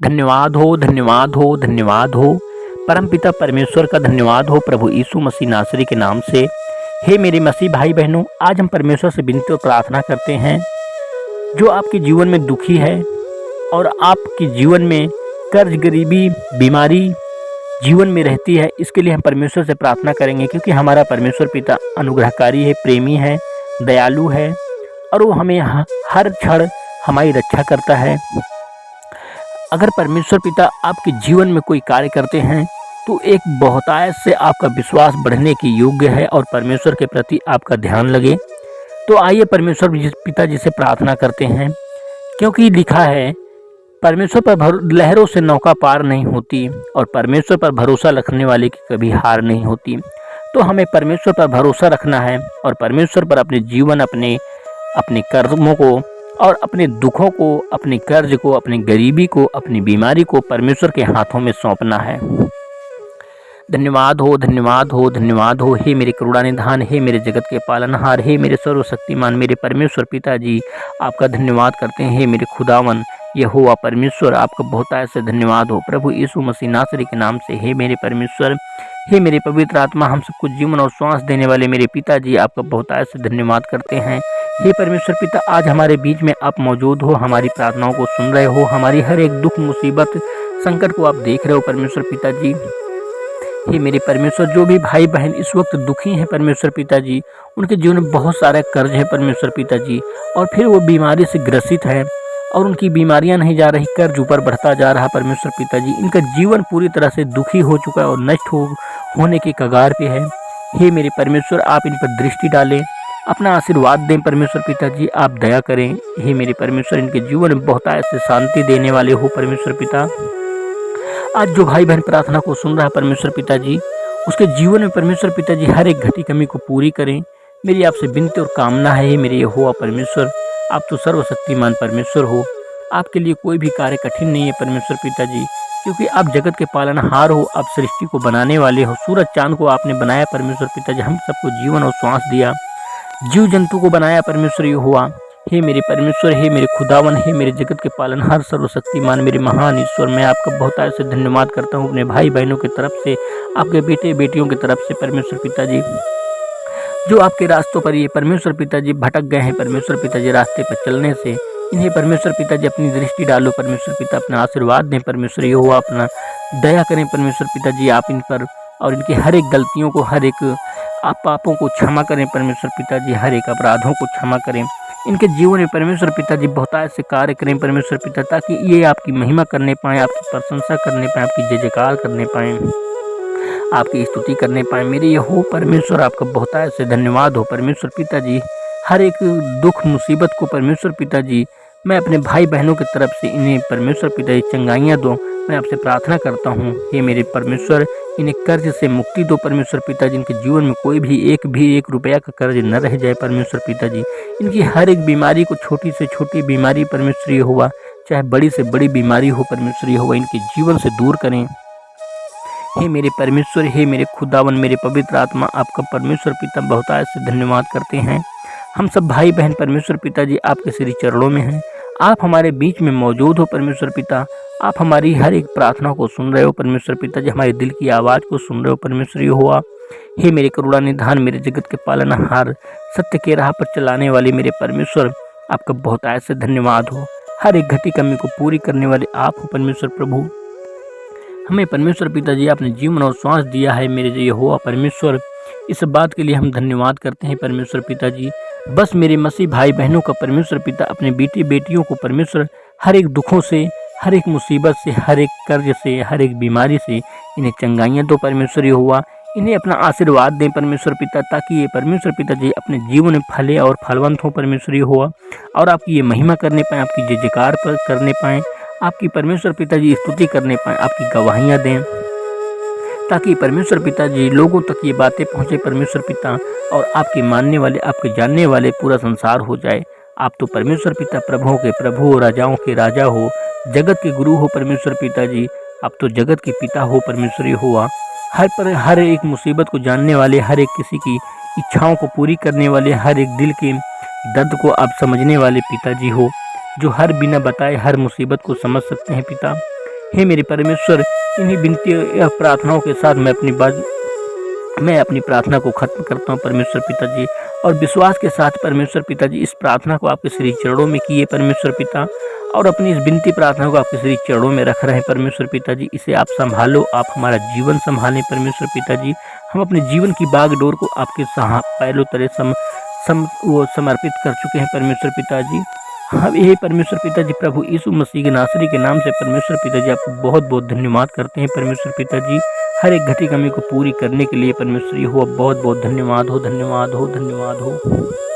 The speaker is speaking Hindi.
धन्यवाद हो, धन्यवाद हो, धन्यवाद हो। परमपिता परमेश्वर का धन्यवाद हो प्रभु यीशु मसीह नासरी के नाम से। हे मेरे मसीह भाई बहनों, आज हम परमेश्वर से विनती और प्रार्थना करते हैं। जो आपके जीवन में दुखी है और आपके जीवन में कर्ज, गरीबी, बीमारी जीवन में रहती है, इसके लिए हम परमेश्वर से प्रार्थना करेंगे, क्योंकि हमारा परमेश्वर पिता अनुग्रहकारी है, प्रेमी है, दयालु है और वो हमें हर क्षण हमारी रक्षा करता है। अगर परमेश्वर पिता आपके जीवन में कोई कार्य करते हैं तो एक बहुतायत से आपका विश्वास बढ़ने की योग्य है और परमेश्वर के प्रति आपका ध्यान लगे। तो आइए परमेश्वर पिता जी से प्रार्थना करते हैं, क्योंकि लिखा है परमेश्वर पर लहरों से नौका पार नहीं होती और परमेश्वर पर भरोसा रखने वाले की कभी हार नहीं होती। तो हमें परमेश्वर पर भरोसा रखना है और परमेश्वर पर अपने जीवन, अपने कर्मों को और अपने दुखों को, अपने कर्ज को, अपनी गरीबी को, अपनी बीमारी को परमेश्वर के हाथों में सौंपना है। धन्यवाद हो, धन्यवाद हो, धन्यवाद हो। हे मेरे करुणा निधान, हे मेरे जगत के पालनहार, हे मेरे सर्वशक्तिमान मेरे परमेश्वर पिताजी, आपका धन्यवाद करते हैं। हे मेरे खुदावन यहोवा परमेश्वर, आपका बहुतायत से धन्यवाद हो प्रभु यीशु मसीह नासरी के नाम से। हे मेरे परमेश्वर, हे मेरे पवित्र आत्मा, हम सबको जीवन और श्वास देने वाले मेरे पिताजी, आपका बहुतायत से धन्यवाद करते हैं। हे परमेश्वर पिता, आज हमारे बीच में आप मौजूद हो, हमारी प्रार्थनाओं को सुन रहे हो, हमारी हर एक दुख, मुसीबत, संकट को आप देख रहे हो परमेश्वर पिताजी। हे मेरे परमेश्वर, जो भी भाई बहन इस वक्त दुखी हैं परमेश्वर पिताजी, उनके जीवन में बहुत सारा कर्ज है परमेश्वर पिताजी, और फिर वो बीमारी से ग्रसित है और उनकी बीमारियां नहीं जा रही, कर्ज ऊपर बढ़ता जा रहा परमेश्वर पिताजी। इनका जीवन पूरी तरह से दुखी हो चुका है और नष्ट होने के कगार पे है। हे मेरे परमेश्वर, आप इन पर दृष्टि डालें, अपना आशीर्वाद दें परमेश्वर पिताजी, आप दया करें। हे मेरे परमेश्वर, इनके जीवन में बहुतायत से शांति देने वाले हो परमेश्वर पिता। आज जो भाई बहन प्रार्थना को सुन रहा है परमेश्वर पिताजी, उसके जीवन में परमेश्वर पिताजी हर एक घटी कमी को पूरी करें। मेरी आपसे विनती और कामना है मेरे यहोवा परमेश्वर, आप तो सर्वशक्तिमान परमेश्वर हो, आपके लिए कोई भी कार्य कठिन नहीं है परमेश्वर पिताजी, क्योंकि आप जगत के पालनहार हो, आप सृष्टि को बनाने वाले हो। सूरज चांद को आपने बनाया परमेश्वर पिताजी, हम सबको जीवन और श्वास दिया, जीव जंतु को बनाया परमेश्वर यहोवा। हे मेरे परमेश्वर, हे मेरे खुदावन, हे मेरे जगत के पालनहार सर्वशक्तिमान मेरे महान ईश्वर, मैं आपका बहुतायत से धन्यवाद करता हूँ अपने भाई बहनों की तरफ से, आपके बेटे बेटियों की तरफ से परमेश्वर पिताजी, जो आपके रास्तों पर ये परमेश्वर पिताजी भटक गए हैं परमेश्वर पिताजी रास्ते पर चलने से। इन्हें परमेश्वर पिताजी अपनी दृष्टि डालो परमेश्वर पिता, अपना आशीर्वाद दें परमेश्वर यहोवा, अपना दया करें परमेश्वर पिताजी आप इन पर, और इनकी हर एक गलतियों को, हर एक आप पापों को क्षमा करें परमेश्वर पिताजी, हर एक अपराधों को क्षमा करें। इनके जीवन में परमेश्वर पिताजी बहुतायत से कार्य करें परमेश्वर पिता, ताकि ये आपकी महिमा करने पाएँ, आपकी प्रशंसा करने पाएँ, आपकी जय जयकार करने पाएँ, आपकी स्तुति करने पाएँ। मेरे यहोवा परमेश्वर, आपका बहुतायत से धन्यवाद हो परमेश्वर पिताजी। हर एक दुख मुसीबत को परमेश्वर पिताजी, मैं अपने भाई बहनों की तरफ से इन्हें परमेश्वर पिताजी चंगाइयाँ दो, मैं आपसे प्रार्थना करता हूँ। हे मेरे परमेश्वर, इन्हें कर्ज से मुक्ति दो परमेश्वर पिताजी, इनके जीवन में कोई भी एक रुपया का कर्ज न रह जाए परमेश्वर पिताजी। इनकी हर एक बीमारी को, छोटी से छोटी बीमारी परमेश्वर यहोवा, चाहे बड़ी से बड़ी बीमारी हो परमेश्वर यहोवा, इनके जीवन से दूर करें। हे मेरे परमेश्वर, हे मेरे खुदावन मेरे पवित्र आत्मा, आपका परमेश्वर पिता बहुतायत से धन्यवाद करते हैं। हम सब भाई बहन परमेश्वर पिताजी आपके श्री चरणों में हैं, आप हमारे बीच में मौजूद हो परमेश्वर पिता, आप हमारी हर एक प्रार्थना को सुन रहे हो परमेश्वर पिताजी, हमारे दिल की आवाज़ को सुन रहे हो परमेश्वर यहोवा। हे मेरे करुणा निधान, मेरे जगत के पालनहार, सत्य के राह पर चलाने वाले मेरे परमेश्वर, आपका बहुतायत से धन्यवाद हो। हर एक घटी कमी को पूरी करने वाले आप हो परमेश्वर प्रभु। हमें परमेश्वर पिताजी आपने जीवन और श्वास दिया है मेरे यहोवा परमेश्वर, इस बात के लिए हम धन्यवाद करते हैं परमेश्वर पिताजी। बस मेरे मसीह भाई बहनों का परमेश्वर पिता, अपने बेटे बेटियों को परमेश्वर हर एक दुखों से, हर एक मुसीबत से, हर एक कर्ज से, हर एक बीमारी से इन्हें चंगाइयाँ दो परमेश्वर यहोवा। इन्हें अपना आशीर्वाद दें परमेश्वर पिता, ताकि ये परमेश्वर पिताजी अपने जीवन में फले और फलवंत हो परमेश्वर यहोवा, और आपकी ये महिमा करने पाएँ, आपकी जय जयकार करने पाएँ, आपकी परमेश्वर पिताजी स्तुति करने पाएँ, आपकी गवाहियाँ दें, ताकि परमेश्वर पिताजी लोगों तक ये बातें पहुँचे परमेश्वर पिता, और आपके मानने वाले, आपके जानने वाले पूरा संसार हो जाए। आप तो परमेश्वर पिता प्रभुओं के प्रभु, राजाओं के राजा हो, जगत के गुरु हो परमेश्वर पिताजी, आप तो जगत के पिता हो परमेश्वर यहोवा। हर एक मुसीबत को जानने वाले, हर एक किसी की इच्छाओं को पूरी करने वाले, हर एक दिल के दर्द को आप समझने वाले पिताजी हो, जो हर बिना बताए हर मुसीबत को समझ सकते हैं पिता। हे मेरे परमेश्वर, इन्हीं विनती या प्रार्थनाओं के साथ मैं अपनी प्रार्थना को खत्म करता हूँ परमेश्वर पिताजी, और विश्वास के साथ परमेश्वर पिताजी इस प्रार्थना को आपके श्री चरणों में किए परमेश्वर पिता, और अपनी इस विनती प्रार्थना को आपके श्री चरणों में रख रहे हैं परमेश्वर पिताजी। इसे आप संभालो, आप हमारा जीवन संभालें परमेश्वर पिताजी। हम अपने जीवन की बागडोर को आपके पैरों तले समर्पित कर चुके हैं परमेश्वर पिताजी। हम यही परमेश्वर पिताजी प्रभु यीशु मसीह के नासरी के नाम से परमेश्वर पिताजी आपको बहुत बहुत धन्यवाद करते हैं परमेश्वर पिताजी। हर एक घटी कमी को पूरी करने के लिए परमेश्वर यहोवा बहुत बहुत धन्यवाद हो, धन्यवाद हो, धन्यवाद हो।